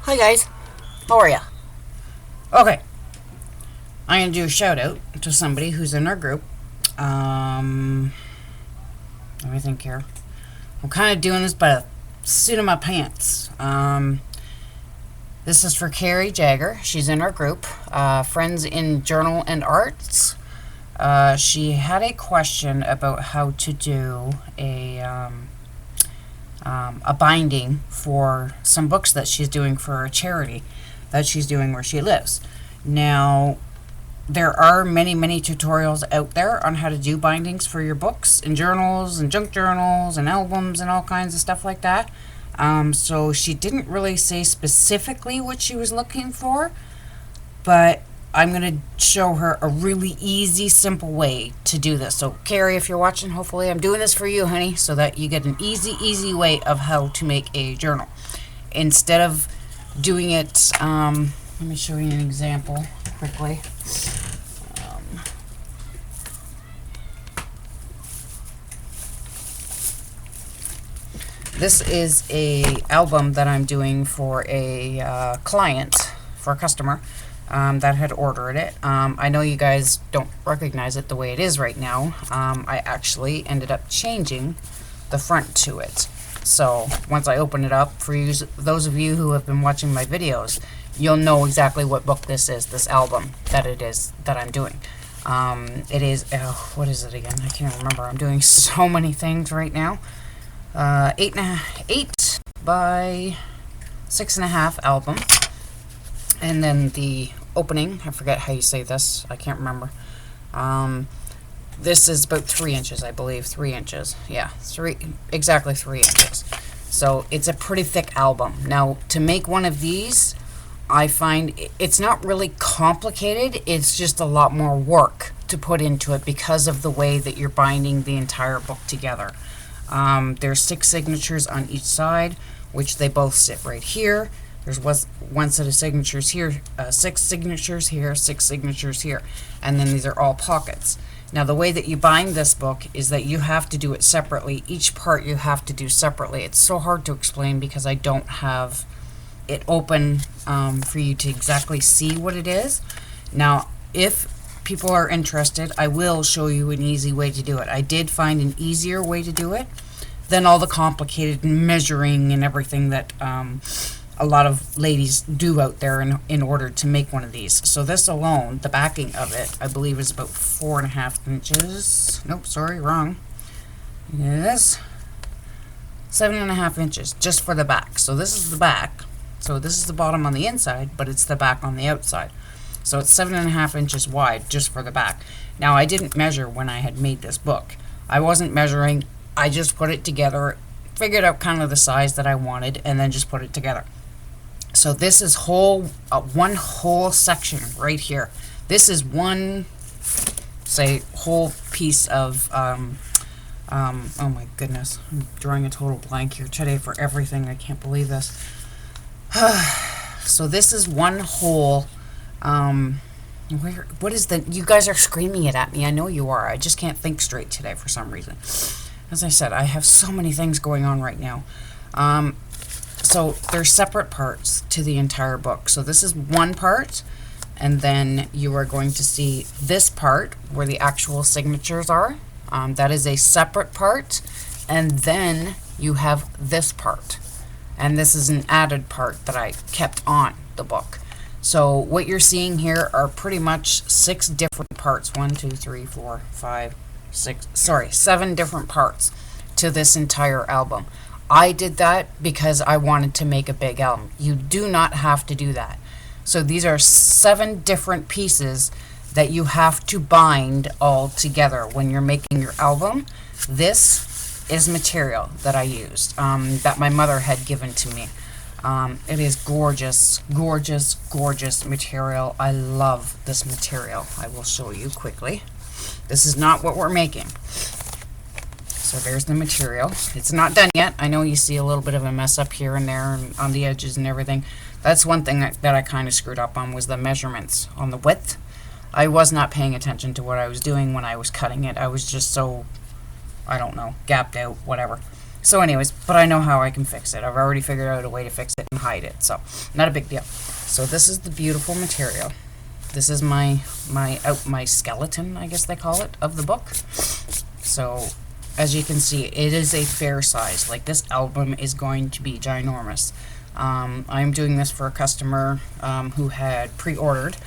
Hi guys, how are ya? Okay, I'm gonna do a shout out to somebody who's in our group. Let me think here. I'm kind of doing this by the seat of my pants. This is for Carrie Jaeger. She's in our group, Friends in Journal and Arts. She had a question about how to do a binding for some books that she's doing for a charity that she's doing where she lives. Now, there are many tutorials out there on how to do bindings for your books and journals and junk journals and albums and all kinds of stuff like that. So she didn't really say specifically what she was looking for, but I'm going to show her a really easy, simple way to do this. So, Carrie, if you're watching, hopefully I'm doing this for you, honey, so that you get an easy way of how to make a journal. Instead of doing it, let me show you an example quickly. This is a album that I'm doing for a client, for a customer. That had ordered it. I know you guys don't recognize it the way it is right now. I actually ended up changing the front to it. So once I open it up, for you, those of you who have been watching my videos, you'll know exactly what book this is, this album that it is that I'm doing. It is, what is it again? I can't remember. I'm doing so many things right now. 8 by 6.5 album. And then the opening, I forget how you say this, I can't remember. This is about 3 inches, I believe. 3 inches. Yeah, exactly 3 inches. So it's a pretty thick album. Now, to make one of these, I find it's not really complicated. It's just a lot more work to put into it because of the way that you're binding the entire book together. There's 6 signatures on each side, which they both sit right here. There's one set of signatures here, 6 signatures here, 6 signatures here, and then these are all pockets. Now, the way that you bind this book is that you have to do it separately. Each part you have to do separately. It's so hard to explain because I don't have it open for you to exactly see what it is. Now, if people are interested, I will show you an easy way to do it. I did find an easier way to do it than all the complicated measuring and everything that a lot of ladies do out there in order to make one of these. So this alone, the backing of it, I believe is about 4.5 inches. Nope, sorry, wrong. Yes, 7.5 inches just for the back. So this is the back. So this is the bottom on the inside, but it's the back on the outside. So it's 7.5 inches wide just for the back. Now, I didn't measure when I had made this book. I wasn't measuring. I just put it together, figured out kind of the size that I wanted, and then just put it together. So this is one whole section right here. This is one, say, whole piece of, oh my goodness, I'm drawing a total blank here today for everything. I can't believe this. So this is one whole, what is the, you guys are screaming it at me. I know you are. I just can't think straight today for some reason. As I said, I have so many things going on right now. So there's separate parts to the entire book. So this is one part, and then you are going to see this part where the actual signatures are. That is a separate part, and then you have this part. And this is an added part that I kept on the book. So what you're seeing here are pretty much 6 different parts. 1, 2, 3, 4, 5, 6, sorry, 7 different parts to this entire album. I did that because I wanted to make a big album. You do not have to do that. So these are 7 different pieces that you have to bind all together when you're making your album. This is material that I used, that my mother had given to me. It is gorgeous material. I love this material. I will show you quickly. This is not what we're making. So there's the material. It's not done yet. I know you see a little bit of a mess up here and there and on the edges and everything. That's one thing that I kind of screwed up on, was the measurements on the width. I was not paying attention to what I was doing when I was cutting it. I was just so, I don't know, gapped out, whatever. So anyways, but I know how I can fix it. I've already figured out a way to fix it and hide it, so not a big deal. So this is the beautiful material. This is my skeleton, I guess they call it, of the book. So as you can see, it is a fair size. Like, this album is going to be ginormous. I'm doing this for a customer who had pre-ordered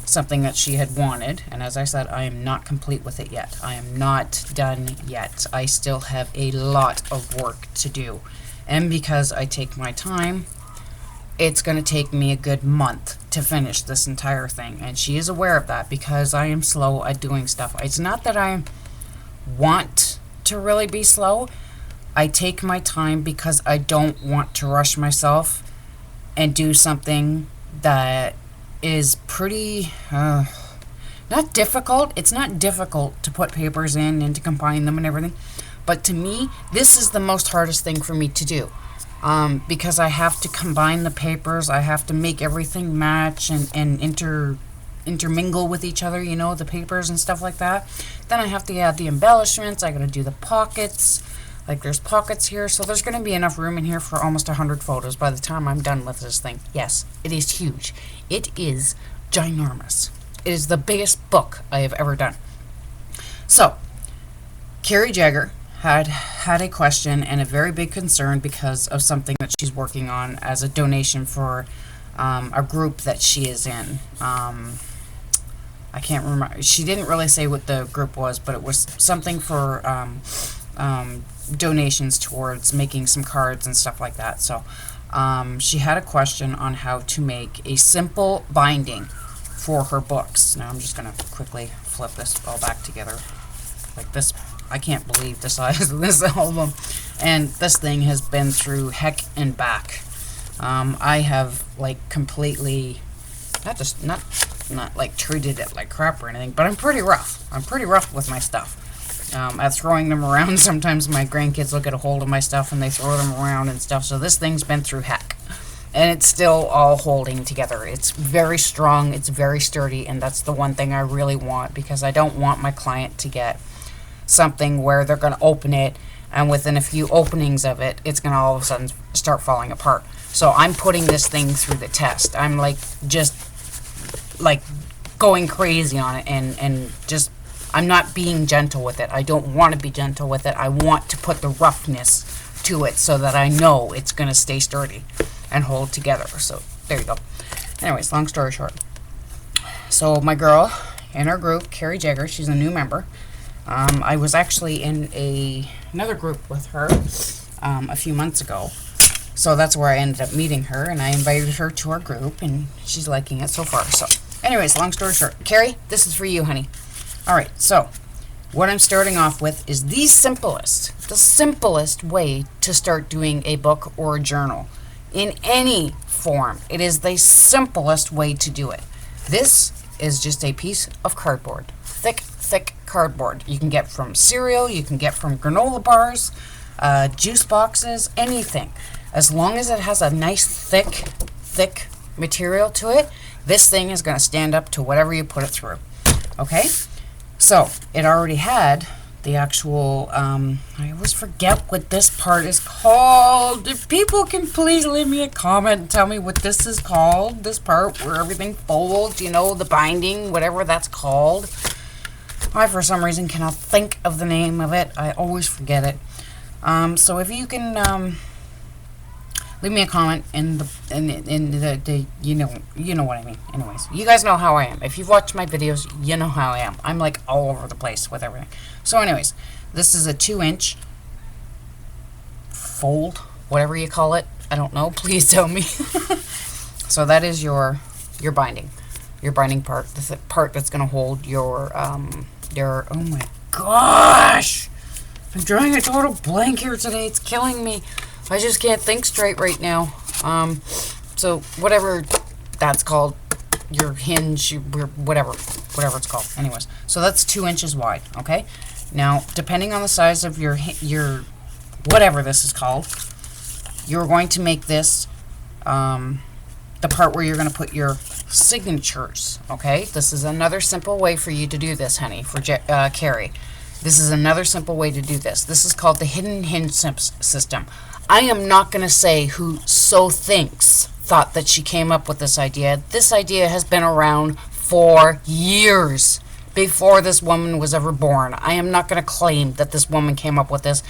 something that she had wanted, and as I said, I am not complete with it yet. I am not done yet. I still have a lot of work to do, and because I take my time, it's going to take me a good month to finish this entire thing, and she is aware of that because I am slow at doing stuff. It's not that I want to really be slow. I take my time because I don't want to rush myself and do something that is pretty not difficult. It's not difficult to put papers in and to combine them and everything, but to me this is the most hardest thing for me to do, because I have to combine the papers, I have to make everything match and intermingle with each other, you know, the papers and stuff like that. Then I have to add the embellishments. I gotta do the pockets. Like, there's pockets here, so there's going to be enough room in here for almost 100 photos by the time I'm done with this thing. Yes, it is huge. It is ginormous. It is the biggest book I have ever done. So, Carrie Jaeger had a question and a very big concern because of something that she's working on as a donation for a group that she is in. I can't remember. She didn't really say what the group was, but it was something for donations towards making some cards and stuff like that. So she had a question on how to make a simple binding for her books. Now I'm just going to quickly flip this all back together like this. I can't believe the size of this album, and this thing has been through heck and back. I have like completely not like treated it like crap or anything, but I'm pretty rough. I'm pretty rough with my stuff. At throwing them around, sometimes my grandkids will get a hold of my stuff and they throw them around and stuff. So this thing's been through heck, and it's still all holding together. It's very strong, it's very sturdy, and that's the one thing I really want, because I don't want my client to get something where they're going to open it and within a few openings of it, it's going to all of a sudden start falling apart. So I'm putting this thing through the test. I'm like just like going crazy on it, and just I'm not being gentle with it. I don't want to be gentle with it. I want to put the roughness to it so that I know it's going to stay sturdy and hold together. So there you go. Anyways, long story short. So my girl in our group, Carrie Jaeger, she's a new member. I was actually in another group with her a few months ago. So that's where I ended up meeting her, and I invited her to our group, and she's liking it so far. So anyways, long story short. Carrie, this is for you, honey. Alright, so what I'm starting off with is the simplest way to start doing a book or a journal in any form. It is the simplest way to do it. This is just a piece of cardboard. Thick cardboard. You can get from cereal, you can get from granola bars, juice boxes, anything. As long as it has a nice thick material to it, this thing is going to stand up to whatever you put it through. Okay? So, it already had the actual, I always forget what this part is called. If people can please leave me a comment and tell me what this is called. This part where everything folds, you know, the binding, whatever that's called. I, for some reason, cannot think of the name of it. I always forget it. So if you can, leave me a comment in the you know what I mean. Anyways, you guys know how I am. If you've watched my videos, you know how I am. I'm like all over the place with everything. So anyways, this is a 2-inch fold, whatever you call it. I don't know. Please tell me. So that is your binding part, the part that's gonna hold your oh my gosh, I'm drawing a total blank here today. It's killing me. I just can't think straight right now. So whatever that's called, your hinge, whatever it's called. Anyways, so that's 2 inches wide. Okay. Now, depending on the size of your whatever this is called, you're going to make this the part where you're going to put your signatures. Okay. This is another simple way for you to do this, honey, for Carrie. This is another simple way to do this. This is called the hidden hinge system. I am not going to say who so thought that she came up with this idea. This idea has been around for years before this woman was ever born. I am not going to claim that this woman came up with this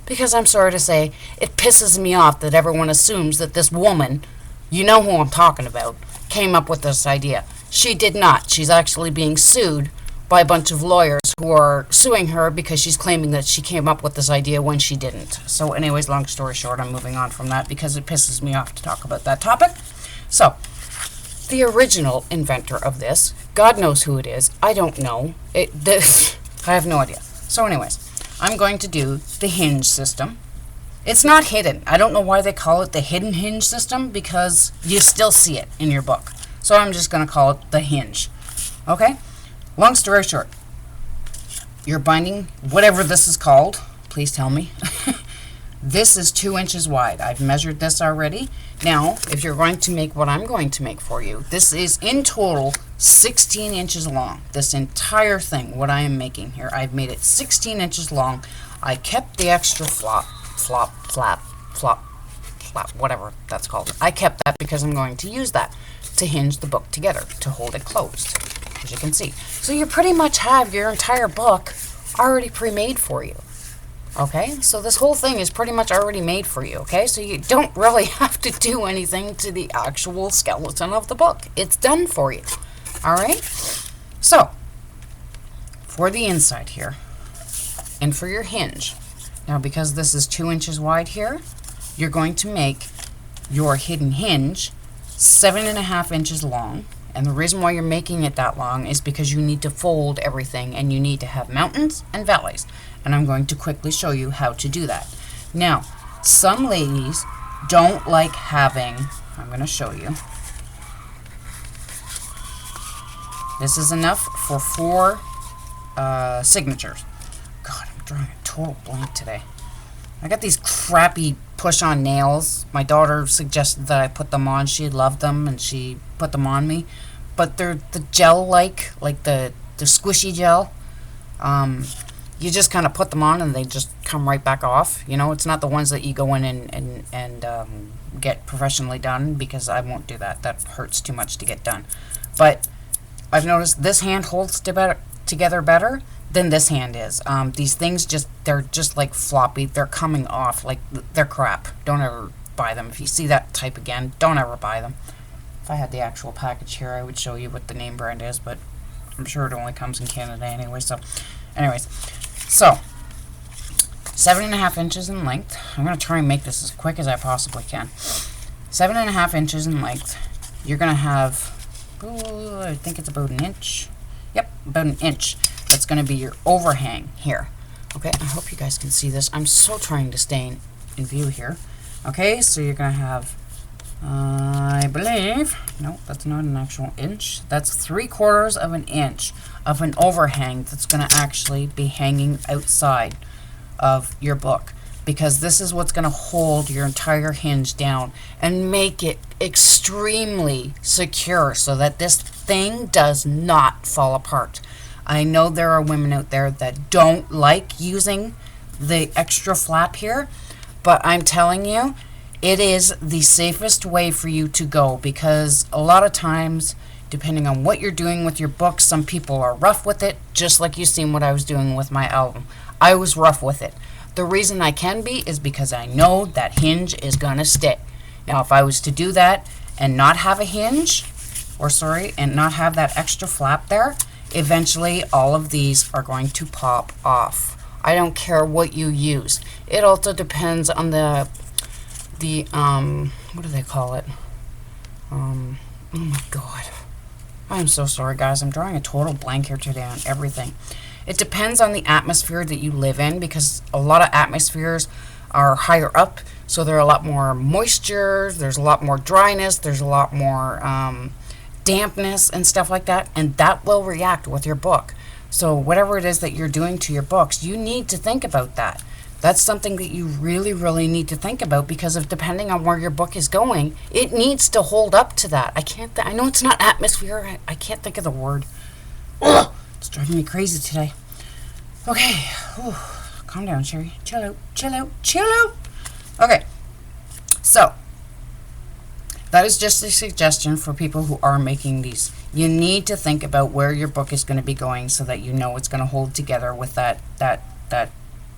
because I'm sorry to say it pisses me off that everyone assumes that this woman, you know who I'm talking about, came up with this idea. She did not. She's actually being sued by a bunch of lawyers who are suing her because she's claiming that she came up with this idea when she didn't. So anyways, long story short, I'm moving on from that because it pisses me off to talk about that topic. So, the original inventor of this, God knows who it is. I don't know. I have no idea. So anyways, I'm going to do the hinge system. It's not hidden. I don't know why they call it the hidden hinge system because you still see it in your book. So I'm just going to call it the hinge. Okay? Long story short, you're binding whatever this is called. Please tell me. This is 2 inches wide. I've measured this already. Now, if you're going to make what I'm going to make for you, this is in total 16 inches long. This entire thing, what I am making here, I've made it 16 inches long. I kept the extra flap, whatever that's called. I kept that because I'm going to use that to hinge the book together, to hold it closed, as you can see. So you pretty much have your entire book already pre-made for you. Okay, so this whole thing is pretty much already made for you, okay? So you don't really have to do anything to the actual skeleton of the book. It's done for you, all right? So, for the inside here, and for your hinge, now because this is 2 inches wide here, you're going to make your hidden hinge 7.5 inches long. And the reason why you're making it that long is because you need to fold everything and you need to have mountains and valleys. And I'm going to quickly show you how to do that. Now, some ladies don't like having, I'm going to show you. This is enough for 4 signatures. God, I'm drawing a total blank today. I got these crappy push-on nails. My daughter suggested that I put them on. She loved them and she put them on me. But they're the gel-like the squishy gel. You just kind of put them on and they just come right back off. You know, it's not the ones that you go in and get professionally done, because I won't do that. That hurts too much to get done. But I've noticed this hand holds together better than this hand is. These things they're just like floppy. They're coming off like they're crap. Don't ever buy them. If you see that type again, don't ever buy them. If I had the actual package here, I would show you what the name brand is, but I'm sure it only comes in Canada anyway. So, anyways, so 7.5 inches in length. I'm gonna try and make this as quick as I possibly can. 7.5 inches in length. You're gonna have, I think it's about an inch. Yep, about an inch. That's going to be your overhang here. Okay, I hope you guys can see this. I'm so trying to stay in view here. Okay, so you're going to have, I believe, no, that's not an actual inch. That's 3/4 of an inch of an overhang that's going to actually be hanging outside of your book, because this is what's going to hold your entire hinge down and make it extremely secure so that this thing does not fall apart. I know there are women out there that don't like using the extra flap here, but I'm telling you, it is the safest way for you to go, because a lot of times, depending on what you're doing with your book, some people are rough with it, just like you seen what I was doing with my album. I was rough with it. The reason I can be is because I know that hinge is gonna stick. Now, if I was to do that and not have a hinge, and not have that extra flap there, eventually all of these are going to pop off. I don't care what you use. It also depends on the what do they call it? Oh my god. I'm so sorry, guys. I'm drawing a total blank here today on everything. It depends on the atmosphere that you live in, because a lot of atmospheres are higher up, so there's a lot more moisture, there's a lot more dryness, there's a lot more dampness and stuff like that, and that will react with your book. So whatever it is that you're doing to your books, you need to think about that. That's something that you really, really need to think about, because of depending on where your book is going, it needs to hold up to that. I know it's not atmosphere. I can't think of the word. Ugh, it's driving me crazy today. Okay. Whew. Calm down, Sherry. Chill out, chill out, chill out. Okay. So, that is just a suggestion for people who are making these. You need to think about where your book is going to be going so that you know it's going to hold together with that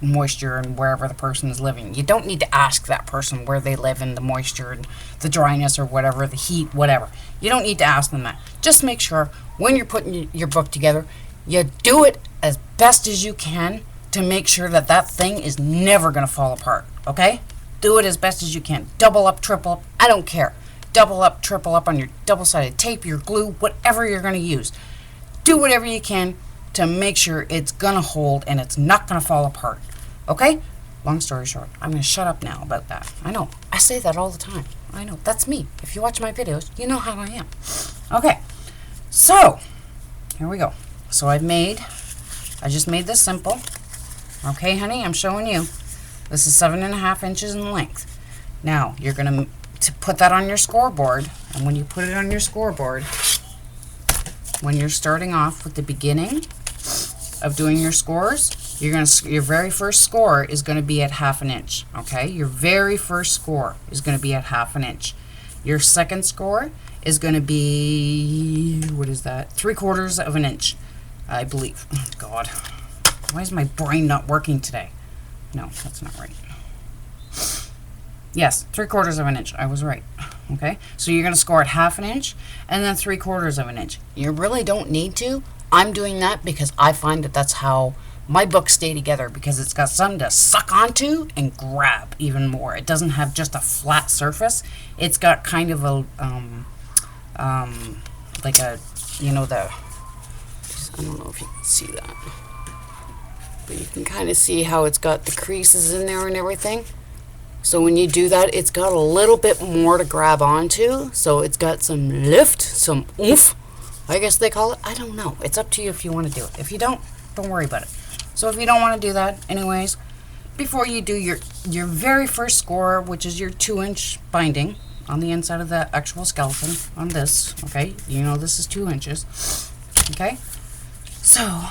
moisture and wherever the person is living. You don't need to ask that person where they live and the moisture and the dryness or whatever, the heat, whatever. You don't need to ask them that. Just make sure when you're putting your book together, you do it as best as you can to make sure that that thing is never going to fall apart, okay? Do it as best as you can. Double up, triple up, I don't care. Double up, triple up on your double-sided tape, your glue, whatever you're going to use. Do whatever you can to make sure it's going to hold and it's not going to fall apart. Okay? Long story short, I'm going to shut up now about that. I know. I say that all the time. I know. That's me. If you watch my videos, you know how I am. Okay. So, here we go. So I just made this simple. Okay, honey, I'm showing you. This is 7.5 inches in length. Now, you're going to put that on your scoreboard, and when you put it on your scoreboard, when you're starting off with the beginning of doing your scores, your very first score is going to be at 1/2 inch. Okay, your very first score is going to be at 1/2 inch. Your second score is going to be, what is that? 3/4 inch, I believe. Oh, God, why is my brain not working today? No, that's not right. Yes, 3/4 inch. I was right. Okay, so you're going to score at 1/2 inch and then 3/4 inch. You really don't need to. I'm doing that because I find that that's how my books stay together, because it's got something to suck onto and grab even more. It doesn't have just a flat surface. It's got kind of a like a, you know, I don't know if you can see that, but you can kind of see how it's got the creases in there and everything. So when you do that, it's got a little bit more to grab onto. So it's got some lift, some oomph, I guess they call it. I don't know. It's up to you if you want to do it. If you don't worry about it. So if you don't want to do that, anyways, before you do your very first score, which is your 2-inch binding on the inside of the actual skeleton on this, okay? You know this is 2 inches, okay? So,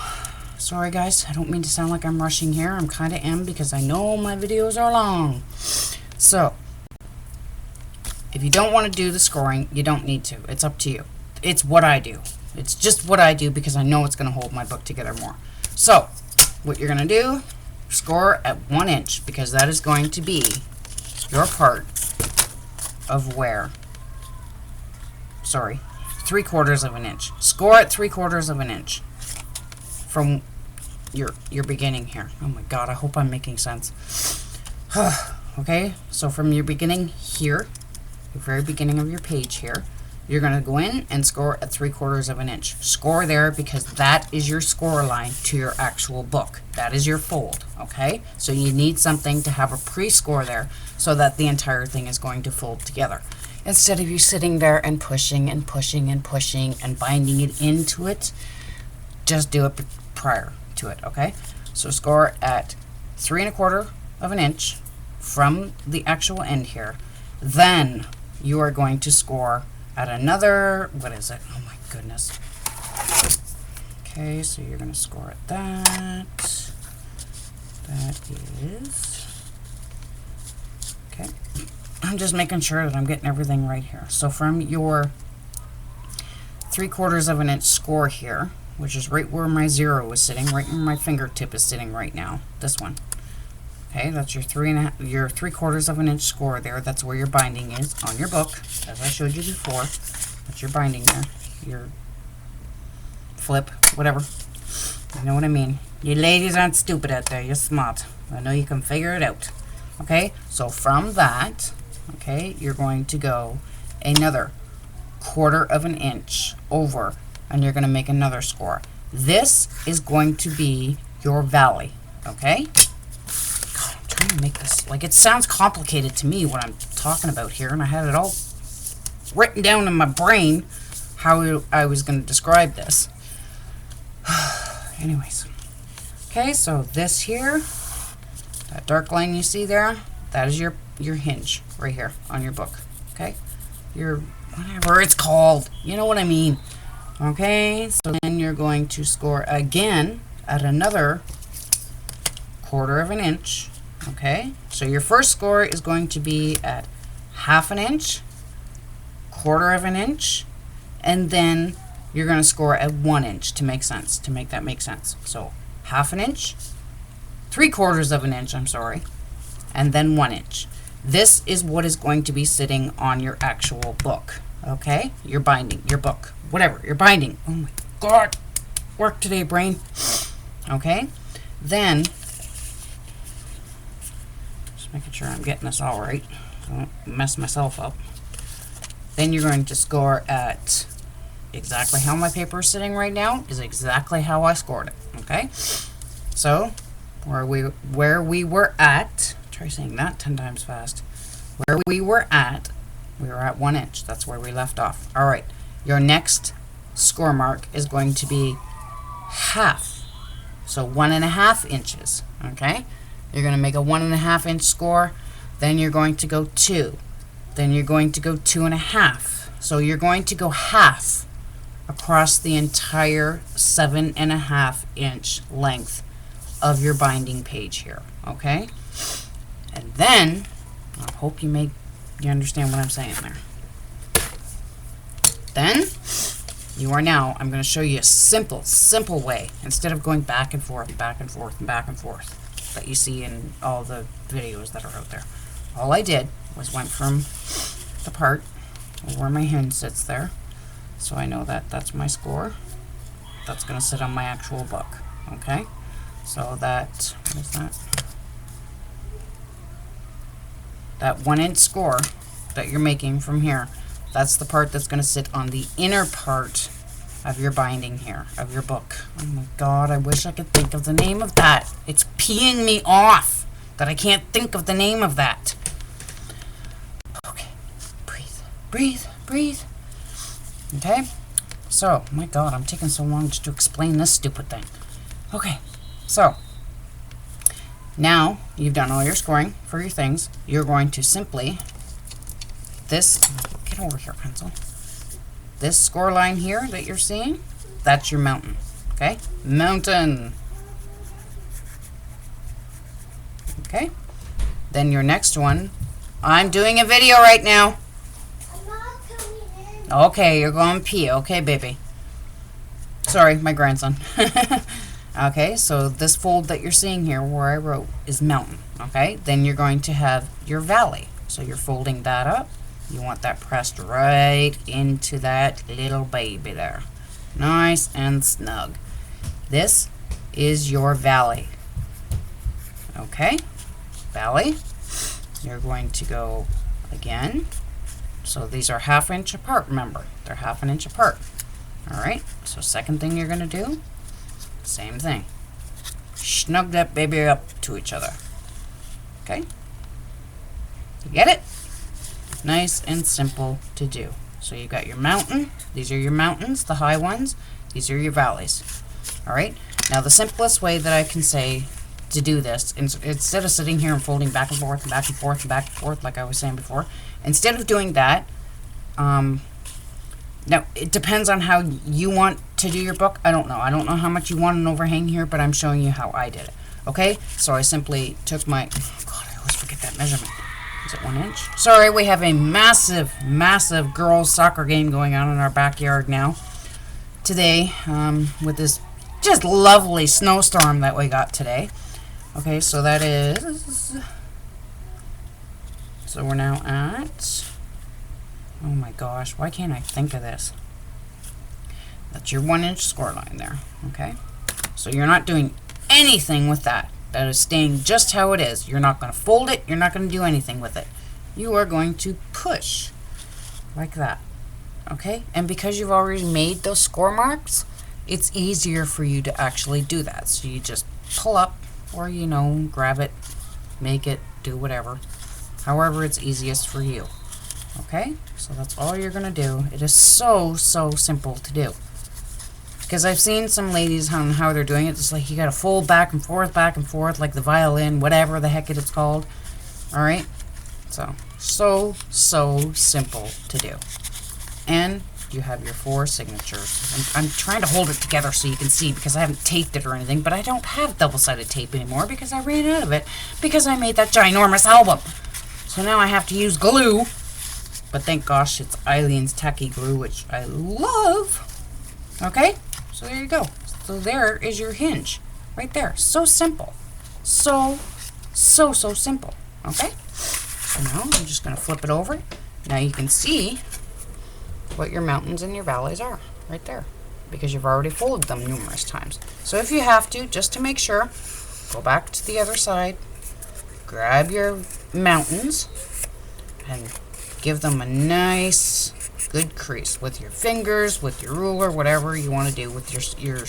sorry guys, I don't mean to sound like I'm rushing here. I'm kind of am, because I know my videos are long. So, if you don't want to do the scoring, you don't need to. It's up to you. It's what I do. It's just what I do because I know it's going to hold my book together more. So, what you're going to do, score at 1 inch, because that is going to be your part of where, sorry, 3/4 inch. Score at 3/4 inch from your beginning here. Oh my God, I hope I'm making sense. Okay, so from your beginning here, the very beginning of your page here, you're going to go in and score at 3/4 inch. Score there because that is your score line to your actual book. That is your fold, okay? So you need something to have a pre-score there so that the entire thing is going to fold together. Instead of you sitting there and pushing and pushing and pushing and binding it into it, just do it prior to it, okay? So score at 3¼ inch from the actual end here. Then you are going to score at another, what is it? Oh my goodness. Okay, so you're going to score at that. That is, okay. I'm just making sure that I'm getting everything right here. So from your 3/4 inch score here, which is right where my 0 is sitting, right where my fingertip is sitting right now, this one. Okay, that's your 3/4 inch score there. That's where your binding is on your book, as I showed you before. That's your binding there, your flip, whatever. You know what I mean. You ladies aren't stupid out there. You're smart. I know you can figure it out. Okay, so from that, okay, you're going to go another 1/4 inch over, and you're going to make another score. This is going to be your valley. Okay. To make this, like, it sounds complicated to me what I'm talking about here, and I had it all written down in my brain how I was going to describe this. Anyways, okay, so this here, that dark line you see there, that is your hinge right here on your book. Okay, your whatever it's called, you know what I mean. Okay, so then you're going to score again at another 1/4 of an inch. Okay, so your first score is going to be at 1/2 inch, 1/4 of an inch, and then you're going to score at 1 inch to make sense, to make that make sense. So 1/2 inch, 3/4 of an inch, I'm sorry, and then 1 inch. This is what is going to be sitting on your actual book. Okay, your binding, your book, whatever, your binding. Oh my God, work today, brain. Okay, then just making sure I'm getting this all right, so I don't mess myself up. Then you're going to score at exactly how my paper is sitting right now is exactly how I scored it. Okay, so where we were at, try saying that 10 times fast. Where we were at 1 inch. That's where we left off. All right, your next score mark is going to be 1/2, so 1.5 inches. Okay, you're going to make a 1.5 inch score. Then you're going to go 2. Then you're going to go 2.5. So you're going to go half across the entire 7.5 inch length of your binding page here. Okay, and then I hope you understand what I'm saying there. Then you are now, I'm going to show you a simple way, instead of going back and forth, back and forth, and back and forth that you see in all the videos that are out there. All I did was went from the part where my hen sits there, so I know that that's my score. That's going to sit on my actual book. Okay, so that, what is that? That 1 inch score that you're making from here, that's the part that's going to sit on the inner part of your binding here, of your book. Oh my God, I wish I could think of the name of that. It's peeing me off that I can't think of the name of that. Okay, breathe, breathe, breathe. Okay, so, my God, I'm taking so long just to explain this stupid thing. Okay, so now you've done all your scoring for your things. You're going to simply, get over here, pencil. This score line here that you're seeing, that's your mountain. Okay, mountain. Okay, then your next one, I'm doing a video right now. I'm not coming in. Okay, you're going pee. Okay, baby. Sorry, my grandson. Okay, so this fold that you're seeing here where I wrote is mountain. Okay, then you're going to have your valley. So you're folding that up. You want that pressed right into that little baby there. Nice and snug. This is your valley. Okay, valley. You're going to go again. So these are 1/2 inch apart, remember. They're 1/2 inch apart. Alright, so second thing you're going to do, same thing. Snug that baby up to each other. Okay? You get it? Nice and simple to do. So you've got your mountain. These are your mountains, the high ones. These are your valleys. Alright? Now the simplest way that I can say to do this, instead of sitting here and folding back and forth and back and forth and back and forth like I was saying before, instead of doing that, now it depends on how you want to do your book. I don't know how much you want an overhang here, but I'm showing you how I did it. Okay, so I simply took my, oh God, I always forget that measurement. Is it 1 inch? Sorry, we have a massive girls soccer game going on in our backyard now today, with this just lovely snowstorm that we got today. Okay, so that is, so we're now at, oh my gosh, why can't I think of this? That's your 1 inch score line there. Okay, so you're not doing anything with that. That is staying just how it is. You're not going to fold it. You're not going to do anything with it. You are going to push like that. Okay, and because you've already made those score marks, it's easier for you to actually do that. So you just pull up, or grab it, make it, do whatever, however it's easiest for you. Okay, so that's all you're going to do. It is so simple to do. Because I've seen some ladies on how they're doing it. It's like you got to fold back and forth, like the violin, whatever the heck it's called. All right, so simple to do. And you have your 4 signatures. I'm trying to hold it together so you can see because I haven't taped it or anything, but I don't have double-sided tape anymore because I ran out of it because I made that ginormous album. So now I have to use glue, but thank gosh it's Eileen's Tacky Glue, which I love. Okay, so there you go. So there is your hinge right there. So simple. So simple. Okay, so now I'm just going to flip it over. Now you can see what your mountains and your valleys are right there because you've already folded them numerous times. So if you have to, just to make sure, go back to the other side, grab your mountains and give them a nice good crease with your fingers, with your ruler, whatever you want to do with your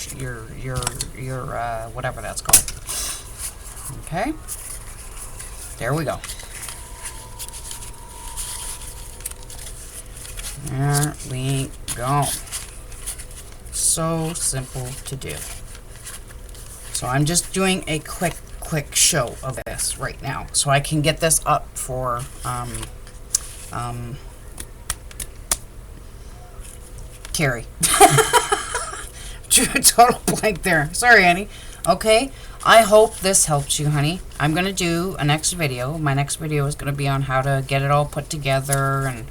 whatever that's called. Okay, there we go. There we go. So simple to do. So I'm just doing a quick show of this right now so I can get this up for Carrie. Total blank there. Sorry, Annie. Okay, I hope this helps you, honey. I'm going to do a next video. My next video is going to be on how to get it all put together and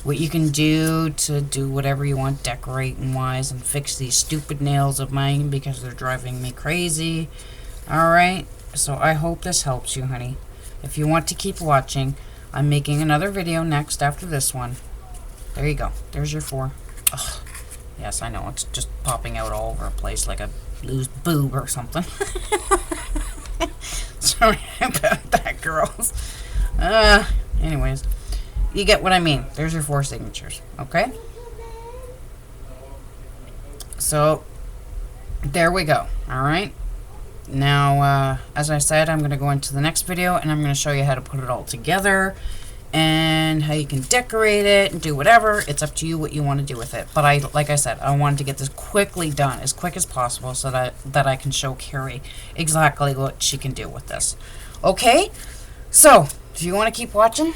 what you can do to do whatever you want decorating wise and fix these stupid nails of mine because they're driving me crazy. Alright, so I hope this helps you, honey. If you want to keep watching, I'm making another video next after this one. There you go. There's your 4. Ugh. Yes, I know. It's just popping out all over the place like a loose boob or something. Sorry about that, girls. Anyways. You get what I mean. There's your 4 signatures, okay? So, there we go, alright? Now, as I said, I'm going to go into the next video, and I'm going to show you how to put it all together, and how you can decorate it, and do whatever. It's up to you what you want to do with it. But like I said, I wanted to get this quickly done, as quick as possible, so that I can show Carrie exactly what she can do with this. Okay? So, if you want to keep watching,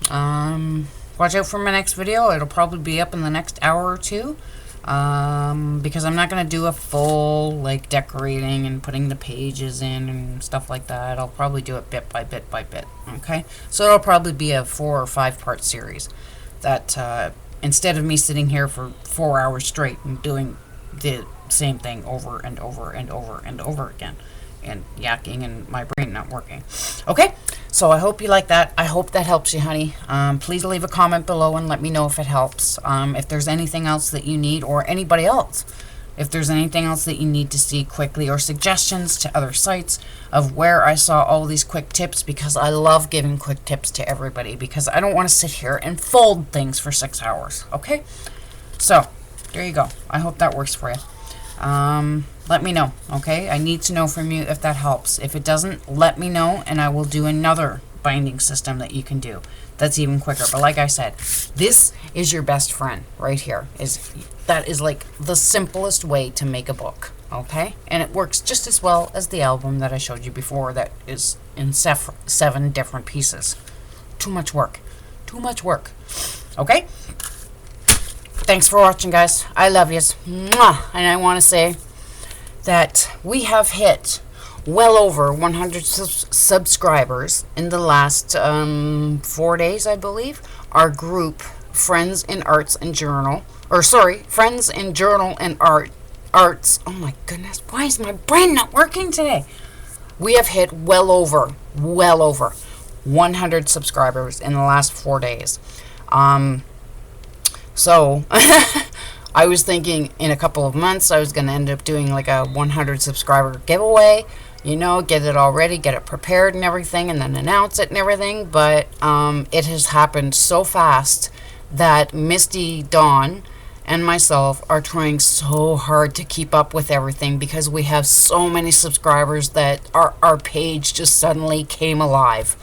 watch out for my next video. It'll probably be up in the next hour or 2, because I'm not going to do a full like decorating and putting the pages in and stuff like that. I'll probably do it bit by bit by bit. Okay, so it'll probably be a 4 or 5 part series that instead of me sitting here for 4 hours straight and doing the same thing over and over and over and over again and yakking and my brain not working. Okay, so I hope you like that. I hope that helps you, honey. Please leave a comment below and let me know if it helps. If there's anything else that you need, or anybody else, if there's anything else that you need to see quickly, or suggestions to other sites of where I saw all these quick tips, because I love giving quick tips to everybody, because I don't want to sit here and fold things for 6 hours. Okay, so there you go. I hope that works for you. Let me know, okay? I need to know from you if that helps. If it doesn't, let me know, and I will do another binding system that you can do that's even quicker. But like I said, this is your best friend right here. That is like the simplest way to make a book, okay? And it works just as well as the album that I showed you before that is in 7 different pieces. Too much work. Too much work. Okay? Thanks for watching, guys. I love yous. Mwah! And I want to say that we have hit well over 100 subscribers in the last 4 days, I believe. Our group, Friends in Arts and Journal, Friends in Journal and Arts. Oh my goodness, why is my brain not working today? We have hit well over 100 subscribers in the last 4 days. So, I was thinking in a couple of months I was going to end up doing like a 100 subscriber giveaway, you know, get it all ready, get it prepared and everything, and then announce it and everything. But it has happened so fast that Misty, Dawn, and myself are trying so hard to keep up with everything because we have so many subscribers that our page just suddenly came alive.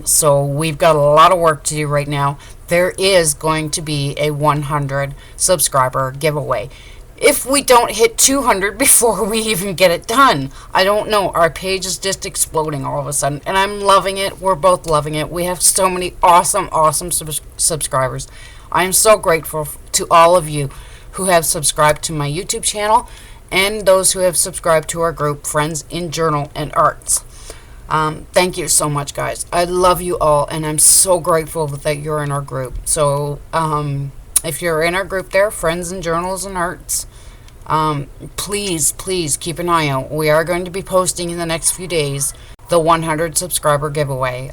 So we've got a lot of work to do right now. There is going to be a 100 subscriber giveaway. If we don't hit 200 before we even get it done, I don't know. Our page is just exploding all of a sudden, and I'm loving it. We're both loving it. We have so many awesome subscribers. I'm so grateful to all of you who have subscribed to my YouTube channel and those who have subscribed to our group, Friends in Journal and Arts. Thank you so much, guys. I love you all, and I'm so grateful that you're in our group. So if you're in our group there, Friends in Journals and Arts, please keep an eye out. We are going to be posting in the next few days the 100 subscriber giveaway.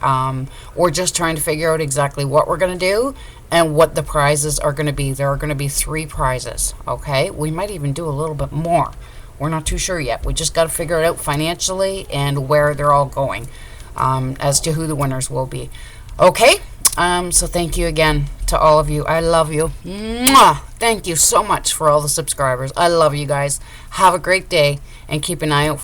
We're just trying to figure out exactly what we're going to do and what the prizes are going to be. There are going to be 3 prizes, okay? We might even do a little bit more. We're not too sure yet. We just got to figure it out financially and where they're all going, as to who the winners will be. Okay? So thank you again to all of you. I love you. Mwah! Thank you so much for all the subscribers. I love you guys. Have a great day and keep an eye out